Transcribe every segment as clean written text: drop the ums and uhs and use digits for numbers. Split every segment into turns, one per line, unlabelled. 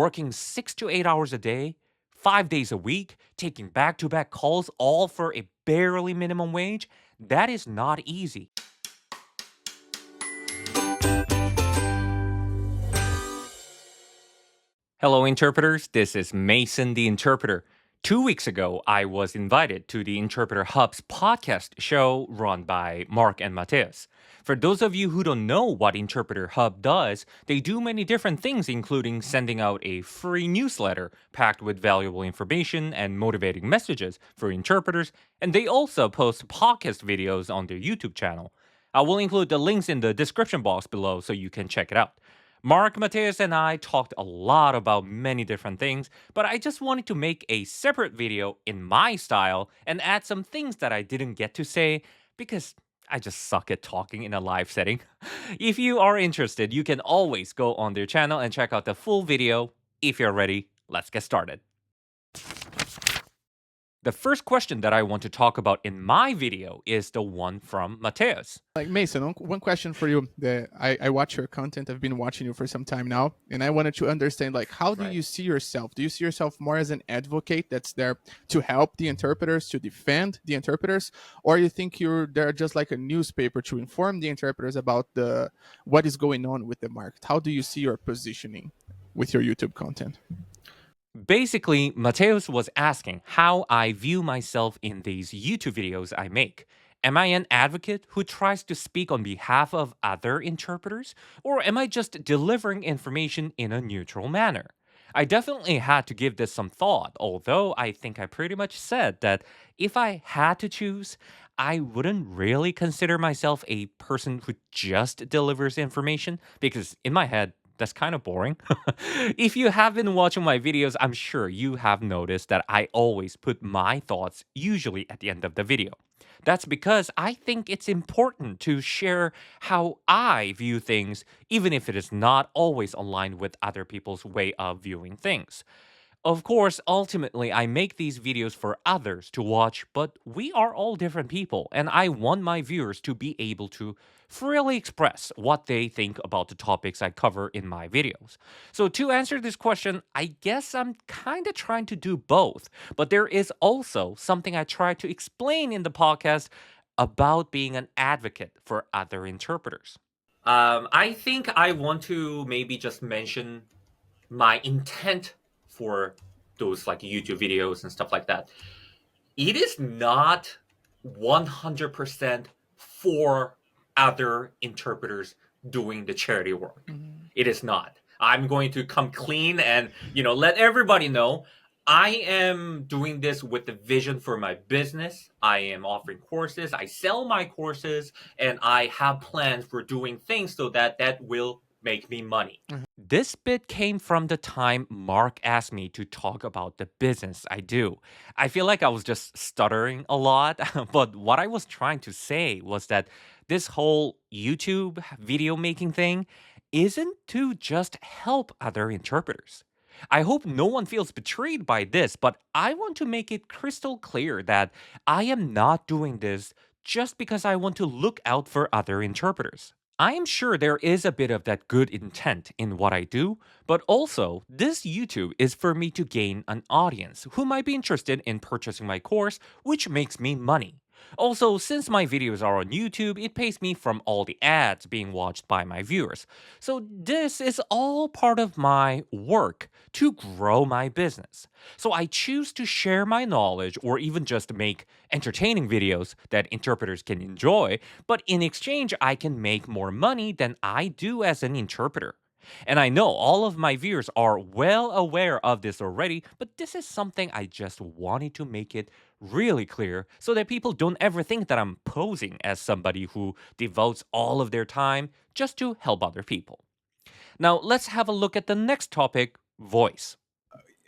working 6 to 8 hours a day, 5 days a week, taking back-to-back calls, all for a barely minimum wage, that is not easy. Hello, interpreters. This is Mason, the interpreter. 2 weeks ago, I was invited to the Interpreter Hub's podcast show run by Mark and Mateus. For those of you who don't know what Interpreter Hub does, they do many different things, including sending out a free newsletter packed with valuable information and motivating messages for interpreters, and they also post podcast videos on their YouTube channel. I will include the links in the description box below so you can check it out. Mark, Mateus, and I talked a lot about many different things, but I just wanted to make a separate video in my style and add some things that I didn't get to say because I just suck at talking in a live setting. If you are interested, you can always go on their channel and check out the full video. If you're ready, let's get started. The first question that I want to talk about in my video is the one from Mateus.
Like Mason, one question for you. I watch your content. I've been watching you for some time now, and I wanted to understand, like, how do you see yourself? Do you see yourself more as an advocate that's there to help the interpreters, to defend the interpreters, or you think you're there just like a newspaper to inform the interpreters about what is going on with the market? How do you see your positioning with your YouTube content?
Basically, Mateus was asking how I view myself in these YouTube videos I make. Am I an advocate who tries to speak on behalf of other interpreters? Or am I just delivering information in a neutral manner? I definitely had to give this some thought, although I think I pretty much said that if I had to choose, I wouldn't really consider myself a person who just delivers information, because in my head, that's kind of boring. If you have been watching my videos, I'm sure you have noticed that I always put my thoughts usually at the end of the video. That's because I think it's important to share how I view things, even if it is not always aligned with other people's way of viewing things. Of course, ultimately, I make these videos for others to watch, but we are all different people, and I want my viewers to be able to freely express what they think about the topics I cover in my videos. So, to answer this question, I guess I'm kind of trying to do both, but there is also something I try to explain in the podcast about being an advocate for other interpreters. I think I want to maybe just mention my intent for those like YouTube videos and stuff like that. It is not 100% for other interpreters doing the charity work. It is not. I'm going to come clean and, let everybody know I am doing this with the vision for my business. I am offering courses. I sell my courses, and I have plans for doing things so that will make me money. This bit came from the time Mark asked me to talk about the business I do. I feel like I was just stuttering a lot, but what I was trying to say was that this whole YouTube video making thing isn't to just help other interpreters. I hope no one feels betrayed by this, but I want to make it crystal clear that I am not doing this just because I want to look out for other interpreters. I am sure there is a bit of that good intent in what I do, but also, this YouTube is for me to gain an audience who might be interested in purchasing my course, which makes me money. Also, since my videos are on YouTube, it pays me from all the ads being watched by my viewers. So this is all part of my work to grow my business. So I choose to share my knowledge or even just make entertaining videos that interpreters can enjoy, but in exchange, I can make more money than I do as an interpreter. And I know all of my viewers are well aware of this already, but this is something I just wanted to make it really clear so that people don't ever think that I'm posing as somebody who devotes all of their time just to help other people. Now, let's have a look at the next topic, voice.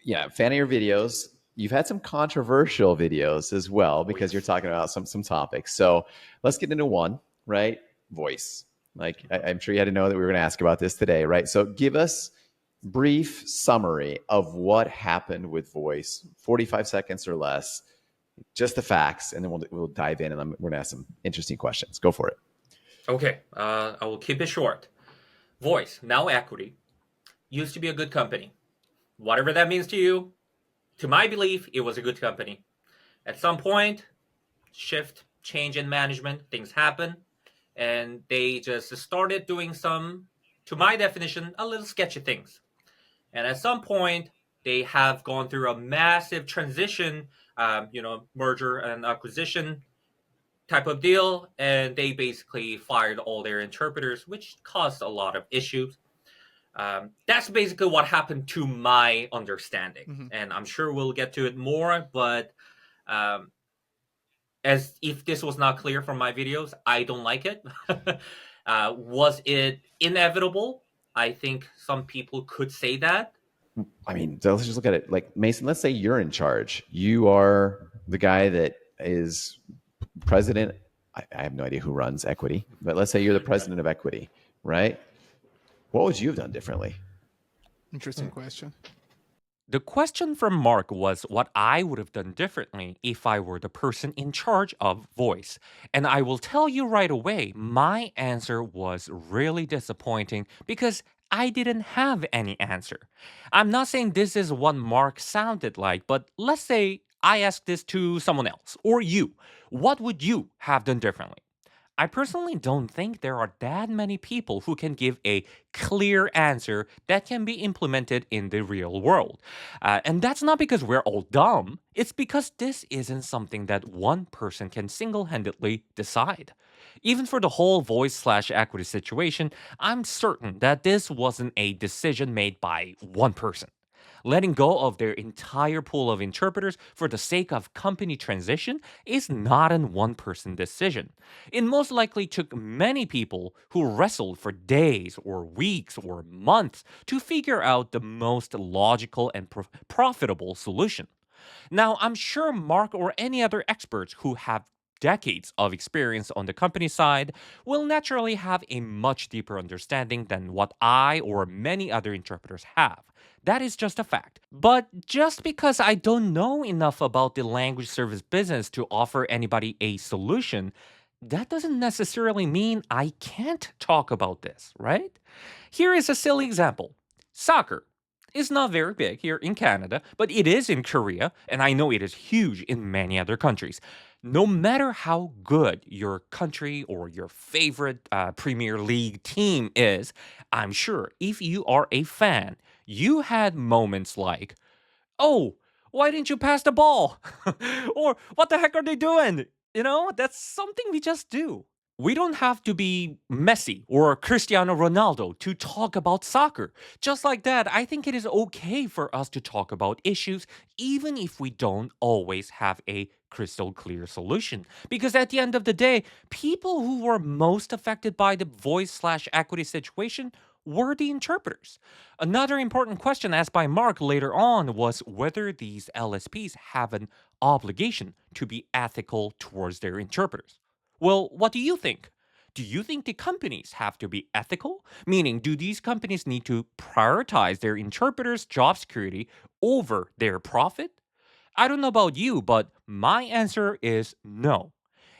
Yeah, fan of your videos. You've had some controversial videos as well because you're talking about some topics. So let's get into one, right? Voice. Like, I'm sure you had to know that we were going to ask about this today, right? So give us brief summary of what happened with Voyce, 45 seconds or less, just the facts, and then we'll dive in, and we're going to ask some interesting questions. Go for it.
Okay, I will keep it short. Voyce, now Equiti, used to be a good company. Whatever that means to you, to my belief, it was a good company. At some point, change in management, things happen, and they just started doing some, to my definition, a little sketchy things. And at some point, they have gone through a massive transition, merger and acquisition type of deal, and they basically fired all their interpreters, which caused a lot of issues. That's basically what happened to my understanding, and I'm sure we'll get to it more. But as if this was not clear from my videos, I don't like it. Was it inevitable? I think some people could say that.
I mean, let's just look at it like Mason. Let's say you're in charge. You are the guy that is president. I have no idea who runs Equiti, but let's say you're the president of Equiti, right? What would you have done differently?
Interesting question.
The question from Mark was what I would have done differently if I were the person in charge of Voyce. And I will tell you right away, my answer was really disappointing because I didn't have any answer. I'm not saying this is what Mark sounded like, but let's say I asked this to someone else or you. What would you have done differently? I personally don't think there are that many people who can give a clear answer that can be implemented in the real world. And that's not because we're all dumb, it's because this isn't something that one person can single handedly decide. Even for the whole Voyce/Equiti situation, I'm certain that this wasn't a decision made by one person. Letting go of their entire pool of interpreters for the sake of company transition is not an one person decision. It most likely took many people who wrestled for days or weeks or months to figure out the most logical and profitable solution. Now, I'm sure Mark or any other experts who have decades of experience on the company side will naturally have a much deeper understanding than what I or many other interpreters have. That is just a fact. But just because I don't know enough about the language service business to offer anybody a solution, that doesn't necessarily mean I can't talk about this, right? Here is a silly example. Soccer is not very big here in Canada, but it is in Korea, and I know it is huge in many other countries. No matter how good your country or your favorite Premier League team is, I'm sure if you are a fan, you had moments like, oh, why didn't you pass the ball? Or what the heck are they doing? That's something we just do. We don't have to be Messi or Cristiano Ronaldo to talk about soccer. Just like that, I think it is okay for us to talk about issues even if we don't always have a crystal clear solution. Because at the end of the day, people who were most affected by the Voyce/Equiti situation were the interpreters. Another important question asked by Mark later on was whether these LSPs have an obligation to be ethical towards their interpreters. Well, what do you think? Do you think the companies have to be ethical? Meaning, do these companies need to prioritize their interpreters' job security over their profit? I don't know about you, but my answer is no.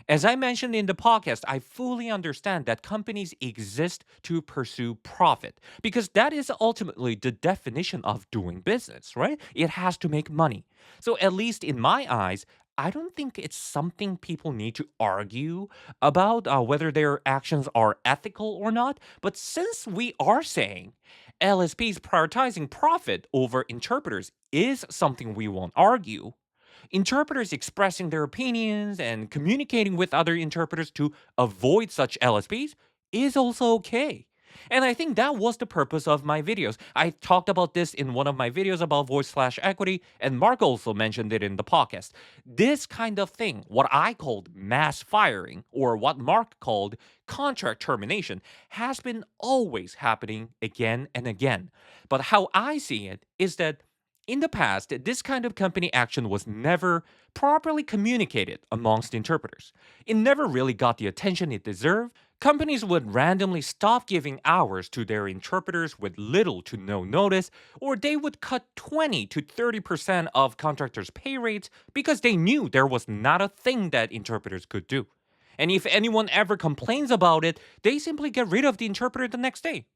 As I mentioned in the podcast, I fully understand that companies exist to pursue profit because that is ultimately the definition of doing business, right? It has to make money. So, at least in my eyes, I don't think it's something people need to argue about whether their actions are ethical or not. But since we are saying LSPs prioritizing profit over interpreters is something we won't argue, interpreters expressing their opinions and communicating with other interpreters to avoid such LSPs is also okay. And I think that was the purpose of my videos. I talked about this in one of my videos about Voyce/Equiti, and Mark also mentioned it in the podcast. This kind of thing, what I called mass firing, or what Mark called contract termination, has been always happening again and again. But how I see it is that in the past, this kind of company action was never properly communicated amongst interpreters. It never really got the attention it deserved. Companies would randomly stop giving hours to their interpreters with little to no notice, or they would cut 20 to 30% of contractors' pay rates because they knew there was not a thing that interpreters could do. And if anyone ever complains about it, they simply get rid of the interpreter the next day.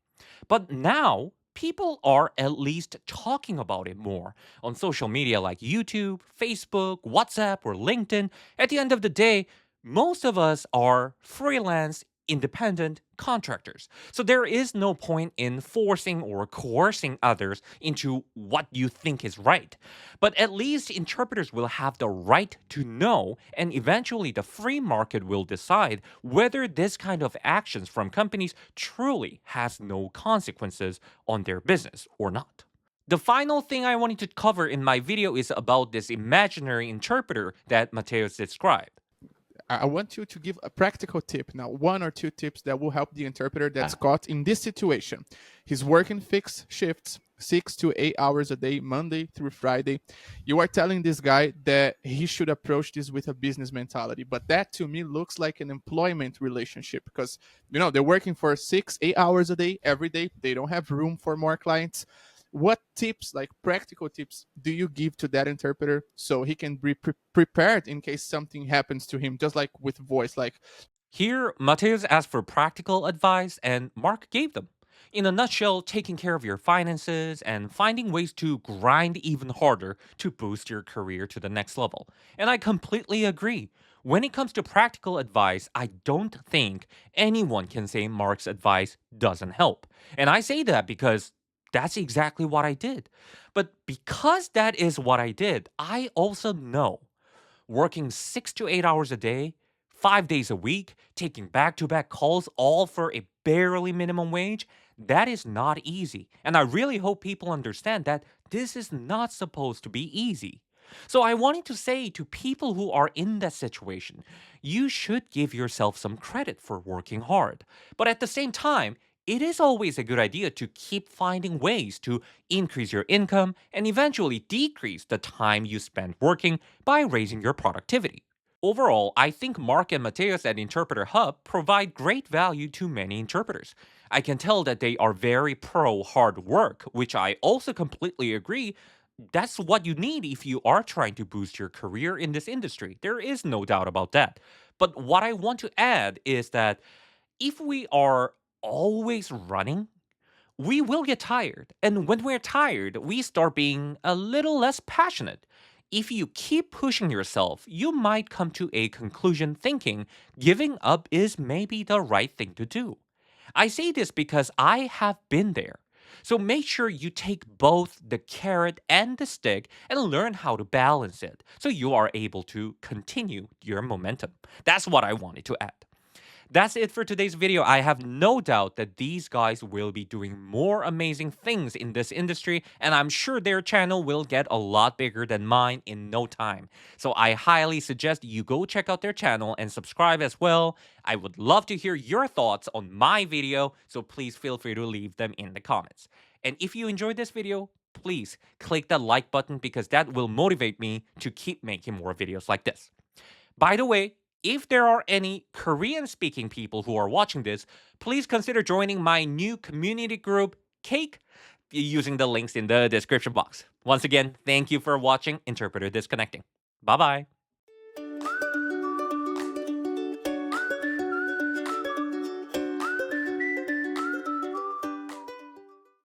But now, people are at least talking about it more on social media like YouTube, Facebook, WhatsApp, or LinkedIn. At the end of the day, most of us are freelance, independent contractors. So there is no point in forcing or coercing others into what you think is right. But at least interpreters will have the right to know, and eventually the free market will decide whether this kind of actions from companies truly has no consequences on their business or not. The final thing I wanted to cover in my video is about this imaginary interpreter that Mateus described.
I want you to give a practical tip now, 1 or 2 tips that will help the interpreter that's caught in this situation. He's working fixed shifts, 6 to 8 hours a day, Monday through Friday. You are telling this guy that he should approach this with a business mentality, but that to me looks like an employment relationship because, they're working for 6, 8 hours a day, every day. They don't have room for more clients. What tips, like practical tips, do you give to that interpreter so he can be prepared in case something happens to him, just like with Voyce?
Here, Mateus asked for practical advice, and Mark gave them. In a nutshell, taking care of your finances and finding ways to grind even harder to boost your career to the next level. And I completely agree. When it comes to practical advice, I don't think anyone can say Mark's advice doesn't help. And I say that because that's exactly what I did. But because that is what I did, I also know working 6 to 8 hours a day, 5 days a week, taking back to back calls, all for a barely minimum wage, that is not easy. And I really hope people understand that this is not supposed to be easy. So I wanted to say to people who are in that situation, you should give yourself some credit for working hard. But at the same time, it is always a good idea to keep finding ways to increase your income and eventually decrease the time you spend working by raising your productivity. Overall, I think Mark and Mateus at Interpreter Hub provide great value to many interpreters. I can tell that they are very pro hard work, which I also completely agree. That's what you need if you are trying to boost your career in this industry. There is no doubt about that. But what I want to add is that if we are always running, we will get tired. And when we're tired, we start being a little less passionate. If you keep pushing yourself, you might come to a conclusion thinking giving up is maybe the right thing to do. I say this because I have been there. So make sure you take both the carrot and the stick and learn how to balance it so you are able to continue your momentum. That's what I wanted to add. That's it for today's video. I have no doubt that these guys will be doing more amazing things in this industry, and I'm sure their channel will get a lot bigger than mine in no time. So I highly suggest you go check out their channel and subscribe as well. I would love to hear your thoughts on my video, so please feel free to leave them in the comments. And if you enjoyed this video, please click that like button because that will motivate me to keep making more videos like this. By the way, if there are any Korean-speaking people who are watching this, please consider joining my new community group, KEIC, using the links in the description box. Once again, thank you for watching Interpreter Disconnecting. Bye-bye.